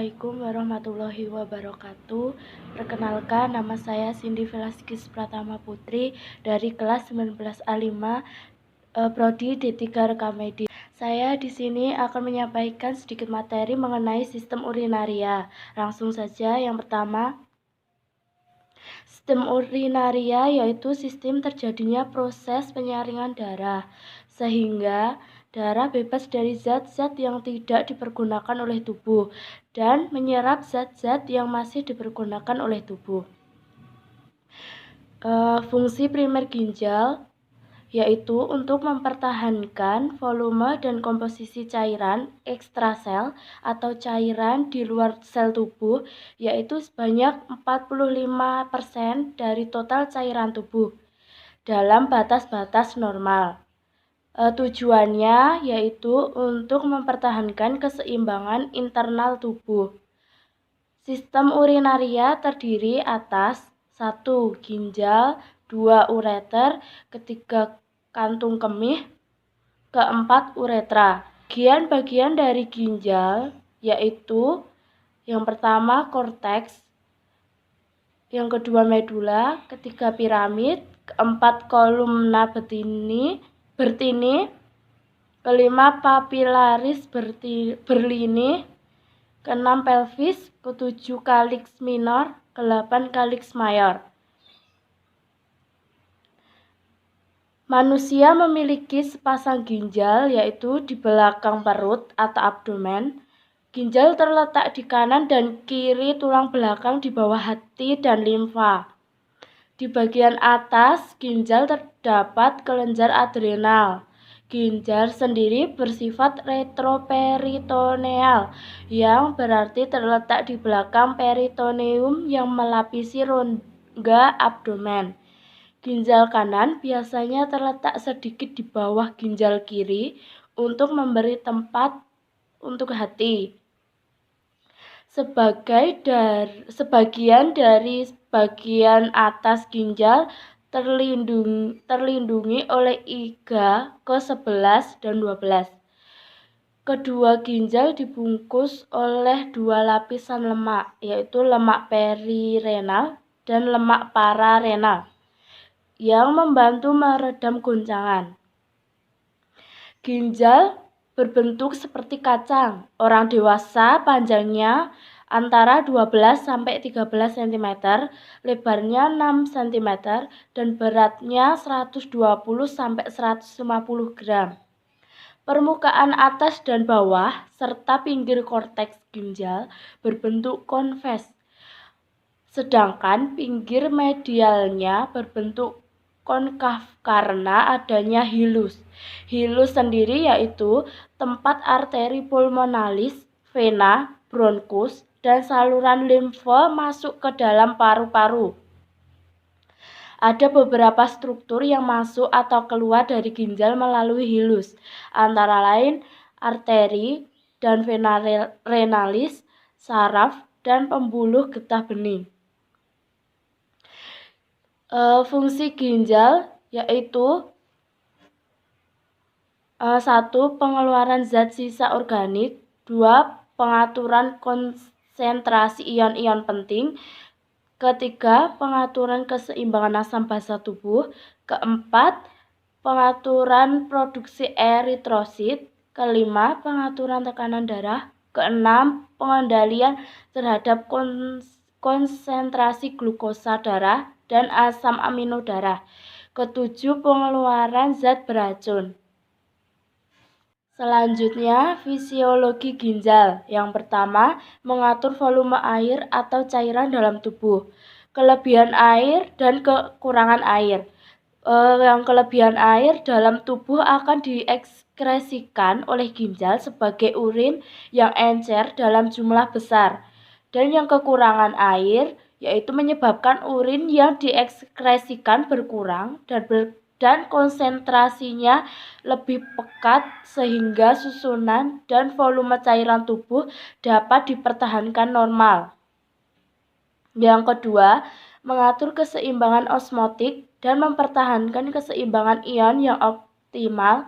Assalamualaikum warahmatullahi wabarakatuh. Perkenalkan, nama saya Cindy Velasquez Pratama Putri dari kelas 19A5 Prodi D3 Rekamedi. Saya di sini akan menyampaikan sedikit materi mengenai sistem urinaria. Langsung saja, yang pertama, sistem urinaria yaitu sistem terjadinya proses penyaringan darah, sehingga darah bebas dari zat-zat yang tidak dipergunakan oleh tubuh dan menyerap zat-zat yang masih dipergunakan oleh tubuh. Fungsi primer ginjal yaitu untuk mempertahankan volume dan komposisi cairan ekstrasel atau cairan di luar sel tubuh, yaitu sebanyak 45% dari total cairan tubuh dalam batas-batas normal. Tujuannya yaitu untuk mempertahankan keseimbangan internal tubuh. Sistem urinaria terdiri atas 1. Ginjal, 2. Ureter, ketiga kantung kemih, keempat uretra. Bagian-bagian dari ginjal yaitu yang pertama korteks, yang kedua medula, ketiga piramid, keempat kolumna bertini, kelima papilaris berlini, keenam pelvis, ketujuh calyx minor, ke-8 calyx mayor. Manusia memiliki sepasang ginjal yaitu di belakang perut atau abdomen. Ginjal terletak di kanan dan kiri tulang belakang di bawah hati dan limfa. Di bagian atas ginjal terdapat kelenjar adrenal. Ginjal sendiri bersifat retroperitoneal, yang berarti terletak di belakang peritoneum yang melapisi rongga abdomen. Ginjal kanan biasanya terletak sedikit di bawah ginjal kiri untuk memberi tempat untuk hati. Sebagian dari bagian atas ginjal terlindungi oleh iga ke-11 dan 12. Kedua ginjal dibungkus oleh dua lapisan lemak, yaitu lemak perirenal dan lemak pararenal, yang membantu meredam goncangan. Ginjal berbentuk seperti kacang. Orang dewasa panjangnya antara 12 sampai 13 cm, lebarnya 6 cm, dan beratnya 120 sampai 150 gram. Permukaan atas dan bawah serta pinggir korteks ginjal berbentuk konves, sedangkan pinggir medialnya berbentuk konkav karena adanya hilus. Hilus sendiri yaitu tempat arteri pulmonalis, vena, bronkus, dan saluran limfa masuk ke dalam paru-paru. Ada beberapa struktur yang masuk atau keluar dari ginjal melalui hilus, antara lain arteri dan vena renalis, saraf, dan pembuluh getah bening. Fungsi ginjal yaitu 1. Pengeluaran zat sisa organik, 2. Pengaturan konsentrasi ion-ion penting, ketiga, pengaturan keseimbangan asam basa tubuh, keempat, pengaturan produksi eritrosit, kelima, pengaturan tekanan darah, keenam, pengendalian terhadap konsentrasi glukosa darah dan asam amino darah, ketujuh, pengeluaran zat beracun. Selanjutnya, fisiologi ginjal. Yang pertama, mengatur volume air atau cairan dalam tubuh, kelebihan air dan kekurangan air. Yang kelebihan air dalam tubuh akan diekskresikan oleh ginjal sebagai urin yang encer dalam jumlah besar, dan yang kekurangan air yaitu menyebabkan urin yang diekskresikan berkurang dan konsentrasinya lebih pekat sehingga susunan dan volume cairan tubuh dapat dipertahankan normal. Yang kedua, mengatur keseimbangan osmotik dan mempertahankan keseimbangan ion yang optimal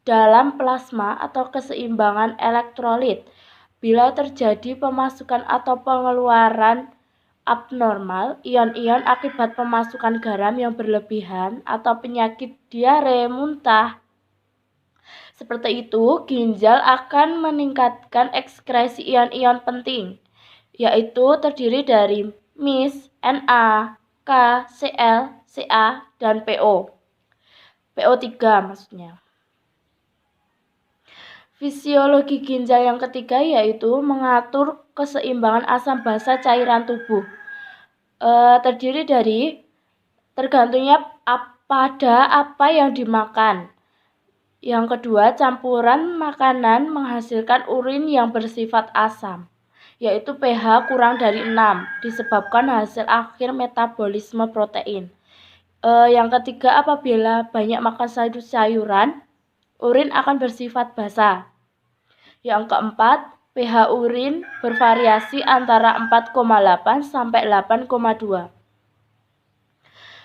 dalam plasma atau keseimbangan elektrolit. Bila terjadi pemasukan atau pengeluaran abnormal, ion-ion akibat pemasukan garam yang berlebihan atau penyakit diare muntah seperti itu, ginjal akan meningkatkan ekskresi ion-ion penting, yaitu terdiri dari Mys, Na, K, Cl, Ca, dan PO. PO3 maksudnya. Fisiologi ginjal yang ketiga yaitu mengatur keseimbangan asam basa cairan tubuh. Terdiri dari tergantungnya pada apa yang dimakan. Yang kedua, campuran makanan menghasilkan urin yang bersifat asam, yaitu pH kurang dari 6, disebabkan hasil akhir metabolisme protein. Yang ketiga, apabila banyak makan sayur-sayuran, urin akan bersifat basa. Yang keempat, pH urin bervariasi antara 4,8 sampai 8,2.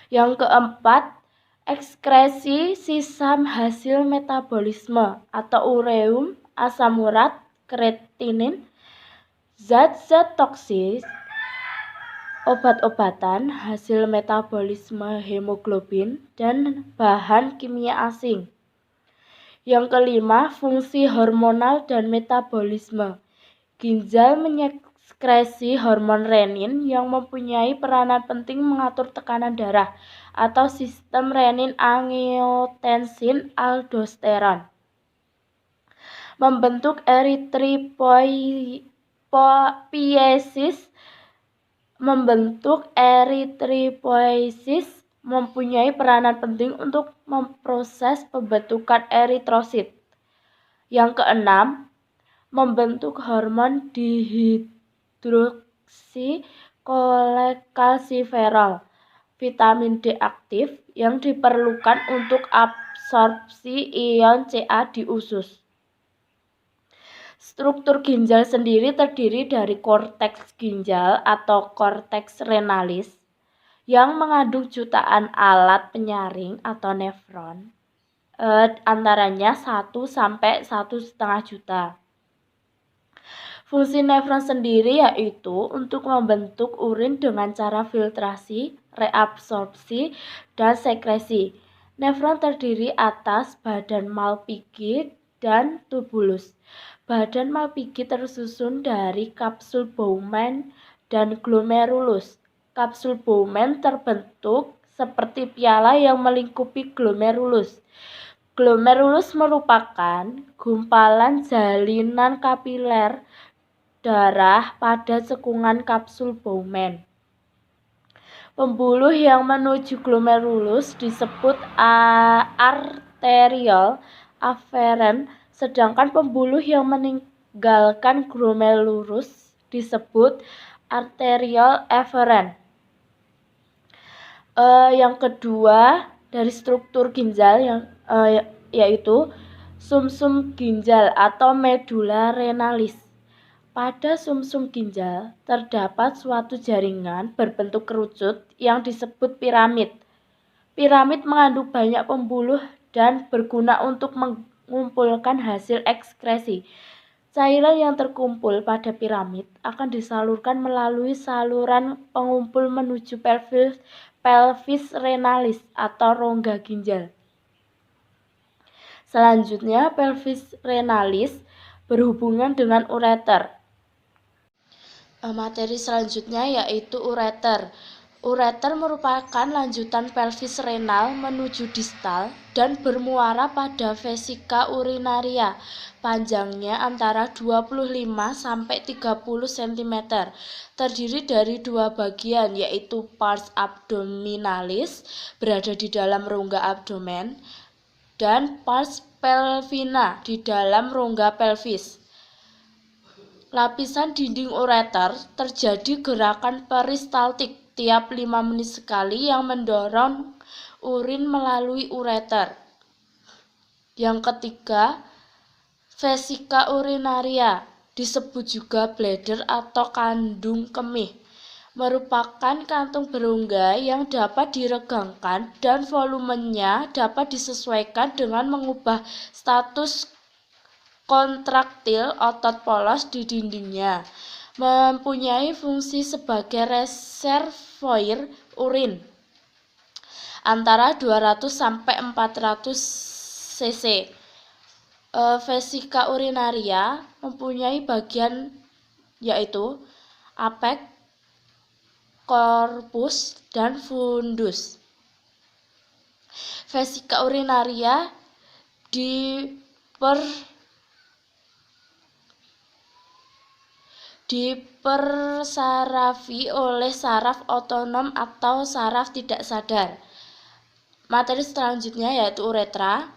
Yang keempat, ekskresi sisa hasil metabolisme atau ureum, asam urat, kreatinin, zat-zat toksis, obat-obatan, hasil metabolisme hemoglobin, dan bahan kimia asing. Yang kelima, fungsi hormonal dan metabolisme. Ginjal mengekskresi hormon renin yang mempunyai peranan penting mengatur tekanan darah atau sistem renin-angiotensin aldosteron. Membentuk eritropoiesis mempunyai peranan penting untuk memproses pembentukan eritrosit. Yang keenam, membentuk hormon dihidroksikalsiferol, vitamin D aktif yang diperlukan untuk absorpsi ion Ca di usus. Struktur ginjal sendiri terdiri dari korteks ginjal atau korteks renalis yang mengandung jutaan alat penyaring atau nefron, antaranya 1 sampai 1,5 juta. Fungsi nefron sendiri yaitu untuk membentuk urin dengan cara filtrasi, reabsorpsi, dan sekresi. Nefron terdiri atas badan Malpighi dan tubulus. Badan Malpighi tersusun dari kapsul Bowman dan glomerulus. Kapsul Bowman terbentuk seperti piala yang melingkupi glomerulus. Glomerulus merupakan gumpalan jalinan kapiler darah pada cekungan kapsul Bowman. Pembuluh yang menuju glomerulus disebut arteriole afferent, sedangkan pembuluh yang meninggalkan glomerulus disebut arteriole efferent. Yang kedua dari struktur ginjal yaitu sumsum ginjal atau medula renalis. Pada sumsum ginjal terdapat suatu jaringan berbentuk kerucut yang disebut piramid. Piramid mengandung banyak pembuluh dan berguna untuk mengumpulkan hasil ekskresi. Cairan yang terkumpul pada piramid akan disalurkan melalui saluran pengumpul menuju pelvis renalis atau rongga ginjal. Selanjutnya, pelvis renalis berhubungan dengan ureter. Materi selanjutnya yaitu ureter. Ureter merupakan lanjutan pelvis renal menuju distal dan bermuara pada vesika urinaria. Panjangnya antara 25 sampai 30 cm. Terdiri dari dua bagian yaitu pars abdominalis berada di dalam rongga abdomen dan pars pelvina di dalam rongga pelvis. Lapisan dinding ureter terjadi gerakan peristaltik tiap 5 menit sekali yang mendorong urin melalui ureter. Yang ketiga, vesika urinaria, disebut juga bladder atau kandung kemih, merupakan kantung berongga yang dapat diregangkan dan volumenya dapat disesuaikan dengan mengubah status kontraktil otot polos di dindingnya, mempunyai fungsi sebagai reservoir urin antara 200 sampai 400 cc. Vesika urinaria mempunyai bagian yaitu apex, corpus, dan fundus. Vesika urinaria dipersarafi oleh saraf otonom atau saraf tidak sadar. Materi selanjutnya yaitu uretra.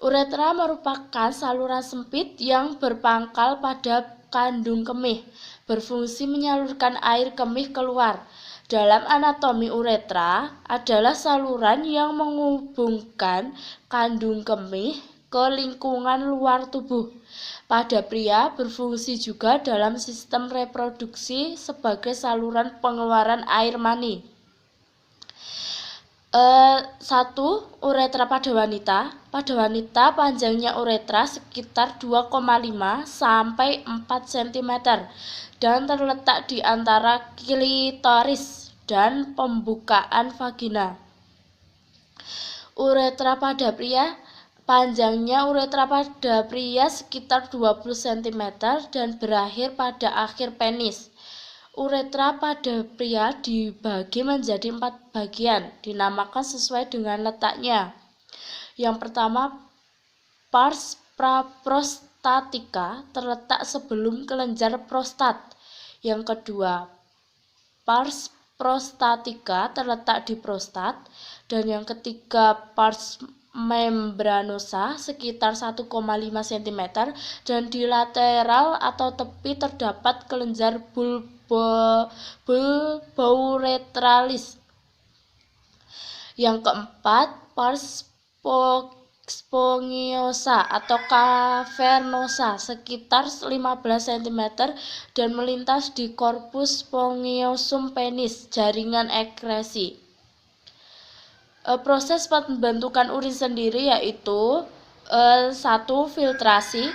Uretra merupakan saluran sempit yang berpangkal pada kandung kemih, berfungsi menyalurkan air kemih keluar. Dalam anatomi uretra adalah saluran yang menghubungkan kandung kemih ke lingkungan luar tubuh. Pada pria berfungsi juga dalam sistem reproduksi sebagai saluran pengeluaran air mani. 1. Uretra pada wanita. Pada wanita panjangnya uretra sekitar 2,5 sampai 4 cm dan terletak di antara klitoris dan pembukaan vagina. Uretra pada pria. Panjangnya uretra pada pria sekitar 20 cm dan berakhir pada akhir penis. Uretra pada pria dibagi menjadi 4 bagian, dinamakan sesuai dengan letaknya. Yang pertama, pars prostatica, terletak sebelum kelenjar prostat. Yang kedua, pars prostatica, terletak di prostat. Dan yang ketiga, pars membranosa, sekitar 1,5 cm, dan di lateral atau tepi terdapat kelenjar bulbouretralis. Yang keempat, pars spongiosa atau cavernosa, sekitar 15 cm dan melintas di corpus spongiosum penis, jaringan ekresi. Proses pembentukan urin sendiri yaitu 1. Filtrasi,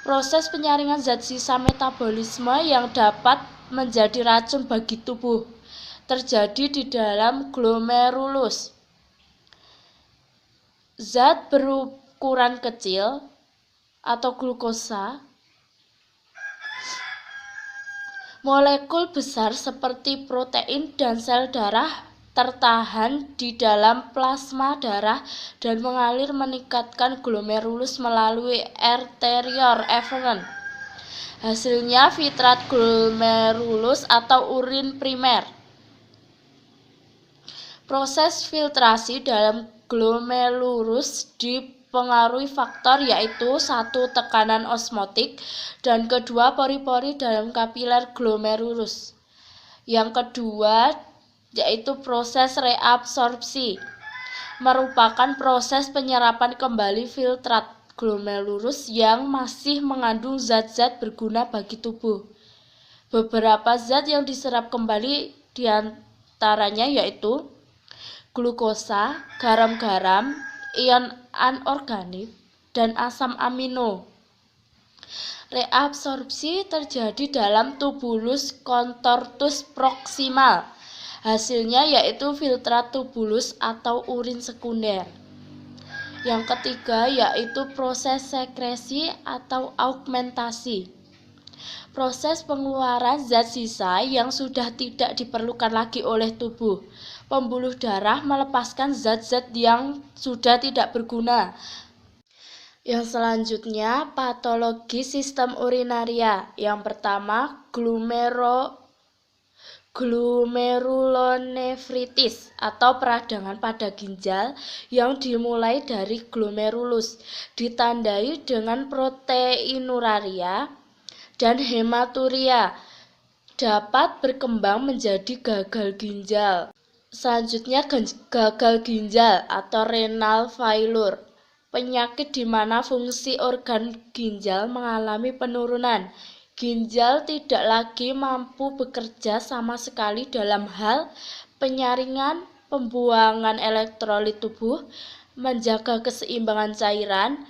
proses penyaringan zat sisa metabolisme yang dapat menjadi racun bagi tubuh, terjadi di dalam glomerulus. Zat berukuran kecil atau glukosa, molekul besar seperti protein dan sel darah tertahan di dalam plasma darah dan mengalir meningkatkan glomerulus melalui arterial efferent. Hasilnya filtrat glomerulus atau urin primer. Proses filtrasi dalam glomerulus dipengaruhi faktor yaitu 1. Tekanan osmotik dan 2. pori-pori dalam kapiler glomerulus. Yang kedua yaitu proses reabsorpsi, merupakan proses penyerapan kembali filtrat glomerulus yang masih mengandung zat-zat berguna bagi tubuh. Beberapa zat yang diserap kembali diantaranya yaitu glukosa, garam-garam, ion anorganik, dan asam amino. Reabsorpsi terjadi dalam tubulus contortus proximal. Hasilnya yaitu filtrat tubulus atau urin sekunder. Yang ketiga yaitu proses sekresi atau augmentasi. Proses pengeluaran zat sisa yang sudah tidak diperlukan lagi oleh tubuh. Pembuluh darah melepaskan zat-zat yang sudah tidak berguna. Yang selanjutnya, patologi sistem urinaria. Yang pertama, glomerulonefritis atau peradangan pada ginjal yang dimulai dari glomerulus, ditandai dengan proteinuria dan hematuria, dapat berkembang menjadi gagal ginjal. Selanjutnya, gagal ginjal atau renal failure, penyakit di mana fungsi organ ginjal mengalami penurunan. Ginjal tidak lagi mampu bekerja sama sekali dalam hal penyaringan, pembuangan elektrolit tubuh, menjaga keseimbangan cairan,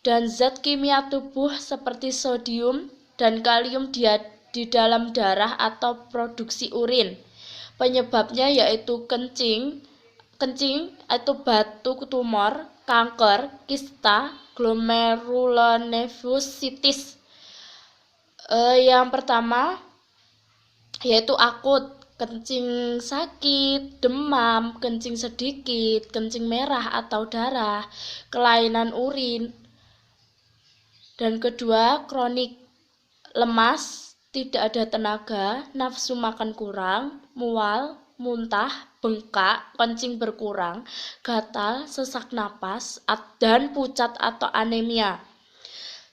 dan zat kimia tubuh seperti sodium dan kalium di dalam darah atau produksi urin. Penyebabnya yaitu kencing itu batu tumor, kanker, kista, glomerulonefritis. Yang pertama yaitu akut, kencing sakit, demam, kencing sedikit, kencing merah atau darah, kelainan urin. Dan kedua, kronik, lemas, tidak ada tenaga, nafsu makan kurang, mual, muntah, bengkak, kencing berkurang, gatal, sesak napas, dan pucat atau anemia.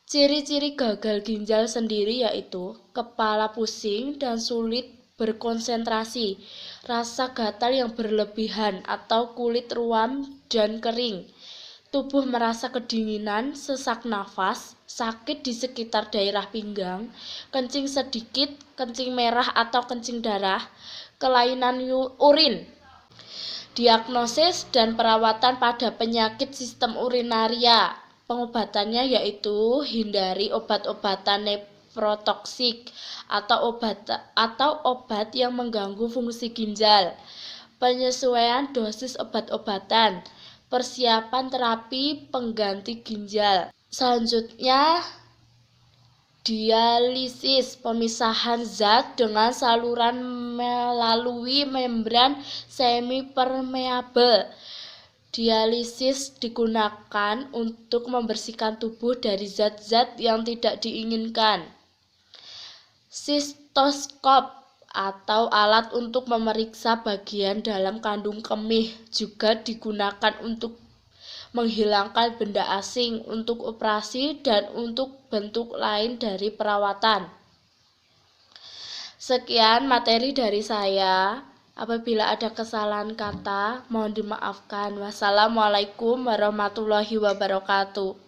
Ciri-ciri gagal ginjal sendiri yaitu kepala pusing dan sulit berkonsentrasi, rasa gatal yang berlebihan atau kulit ruam dan kering, tubuh merasa kedinginan, sesak nafas, sakit di sekitar daerah pinggang, kencing sedikit, kencing merah atau kencing darah, kelainan urin. Diagnosis dan perawatan pada penyakit sistem urinaria. Pengobatannya yaitu hindari obat-obatan nephrotoksik atau obat yang mengganggu fungsi ginjal. Penyesuaian dosis obat-obatan. Persiapan terapi pengganti ginjal. Selanjutnya, dialisis, pemisahan zat dengan saluran melalui membran semipermeabel. Dialisis digunakan untuk membersihkan tubuh dari zat-zat yang tidak diinginkan. Sistoskop atau alat untuk memeriksa bagian dalam kandung kemih juga digunakan untuk menghilangkan benda asing, untuk operasi, dan untuk bentuk lain dari perawatan. Sekian materi dari saya. Apabila ada kesalahan kata, mohon dimaafkan. Wassalamualaikum warahmatullahi wabarakatuh.